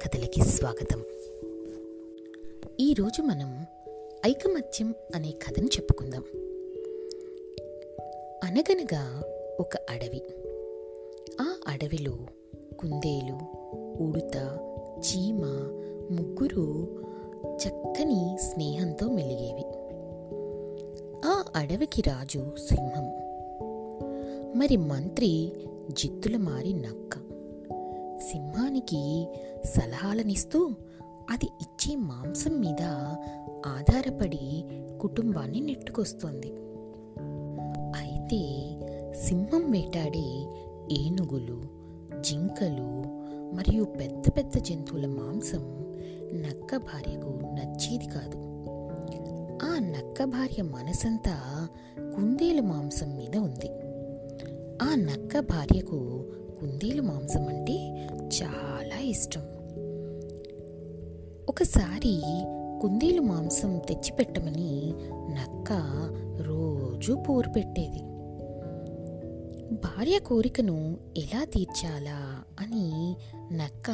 కథలకి స్వాగతం. ఈరోజు మనం ఐకమత్యం అనే కథను చెప్పుకుందాం. అనగనగా ఒక అడవి. ఆ అడవిలో కుందేలు, ఉడుత, చీమ ముగ్గురు చక్కని స్నేహంతో మెలిగేవి. ఆ అడవికి రాజు సింహం, మరి మంత్రి జిత్తుల మారి నక్క. సింహానికి సలహాలనిస్తూ అది ఇచ్చే మాంసం మీద ఆధారపడి కుటుంబాన్ని నెట్టుకొస్తోంది. అయితే సింహం వేటాడే ఏనుగులు, జింకలు మరియు పెద్ద పెద్ద జంతువుల మాంసం నక్క భార్యకు నచ్చేది కాదు. ఆ నక్క భార్య మనసంతా కుందేలు మాంసం మీద ఉంది. ఆ నక్క భార్యకు కుందేలు మాంసం అంటే చాలా ఇష్టం. ఒకసారి కుందేలు మాంసం తెచ్చిపెట్టమని నక్క రోజూ పోరు పెట్టేది. భార్య కోరికను ఎలా తీర్చాలా అని నక్క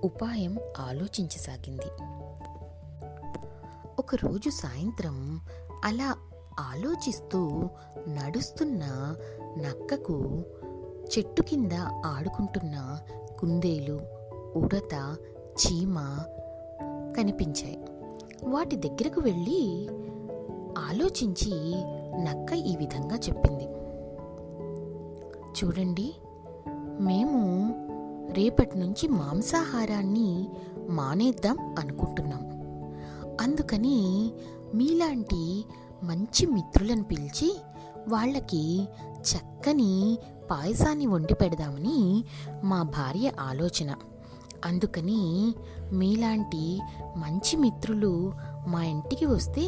ఉపాయం ఆలోచించసాగింది. ఒకరోజు సాయంత్రం అలా ఆలోచిస్తూ నడుస్తున్న నక్కకు చెట్టు కింద ఆడుకుంటున్న కుందేలు, ఉడత, చీమ కనిపించాయి. వాటి దగ్గరకు వెళ్ళి ఆలోచించి నక్క ఈ విధంగా చెప్పింది. చూడండి, మేము రేపటి నుంచి మాంసాహారాన్ని మానేద్దాం అనుకుంటున్నాం. అందుకని మీలాంటి మంచి మిత్రులను పిలిచి వాళ్ళకి చక్కని పాయసాన్ని వండి పెడదామని మా భార్య ఆలోచన. అందుకని మీలాంటి మంచి మిత్రులు మా ఇంటికి వస్తే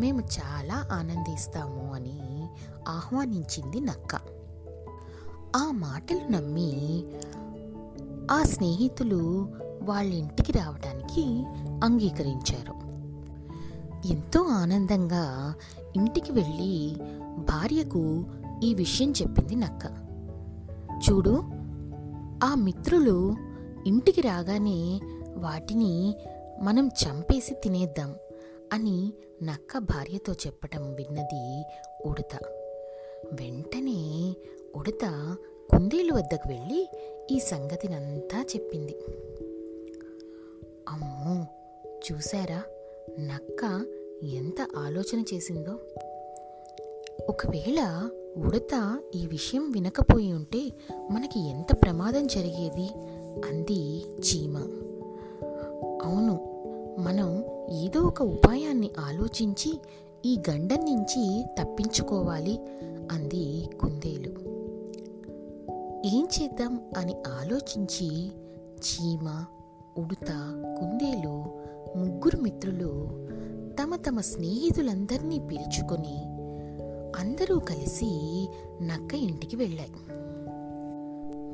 మేము చాలా ఆనందిస్తాము అని ఆహ్వానించింది నక్క. ఆ మాటలు నమ్మి ఆ స్నేహితులు వాళ్ళ ఇంటికి రావడానికి అంగీకరించారు. ఎంతో ఆనందంగా ఇంటికి వెళ్ళి భార్యకు ఈ విషయం చెప్పింది నక్క. చూడు, ఆ మిత్రులు ఇంటికి రాగానే వాటిని మనం చంపేసి తినేద్దాం అని నక్క భార్యతో చెప్పటం విన్నది ఉడత. వెంటనే ఉడత కుందేలు వద్దకు వెళ్ళి ఈ సంగతినంతా చెప్పింది. అమ్మో, చూశారా నక్క ఎంత ఆలోచన చేసిందో. ఒకవేళ ఉడత ఈ విషయం వినకపోయి ఉంటే మనకి ఎంత ప్రమాదం జరిగేది అంది చీమ. అవును, మనం ఏదో ఒక ఉపాయాన్ని ఆలోచించి ఈ గండం నుంచి తప్పించుకోవాలి అంది కుందేలు. ఏం చేద్దాం అని ఆలోచించి చీమ, ఉడత, కుందేలు ముగ్గురు మిత్రులు తమ తమ స్నేహితులందరినీ పిలుచుకొని అందరూ కలిసి నక్క ఇంటికి వెళ్ళాయి.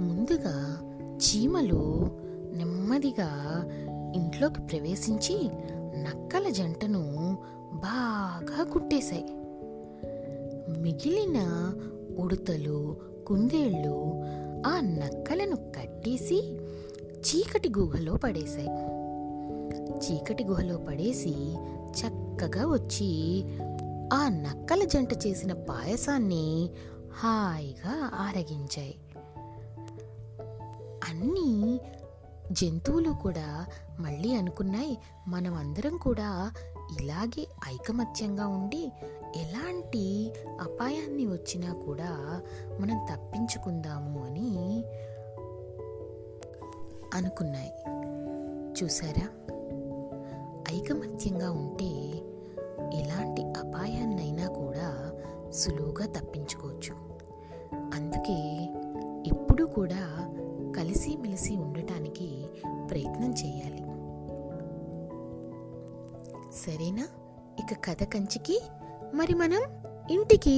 ముందుగా చీమలు నెమ్మదిగా ఇంట్లోకి ప్రవేశించి నక్కల జంటను బాగా కుట్టేశాయి. మిగిలిన ఉడతలు, కుందేళ్ళు ఆ నక్కలను కట్టేసి చీకటి గుహలో పడేశాయి. చీకటి గుహలో పడేసి చక్కగా వచ్చి ఆ నక్కల జంట చేసిన పాయసాన్ని హాయిగా ఆరగించాయి. అన్ని జంతువులు కూడా మళ్ళీ అనుకున్నాయి, మనం అందరం కూడా ఇలాగే ఐకమత్యంగా ఉండి ఎలాంటి అపాయాన్ని వచ్చినా కూడా మనం తప్పించుకుందాము అని అనుకున్నాయి. చూసారా, ఐకమత్యంగా ఉంటే ఎలాంటి అపాయాన్నైనా కూడా సులువుగా తప్పించుకోవచ్చు. అందుకే ఎప్పుడూ కూడా కలిసిమెలిసి ఉండటానికి ప్రయత్నం చేయాలి. సరేనా? ఇక కథ కంచికి, మరి మనం ఇంటికి.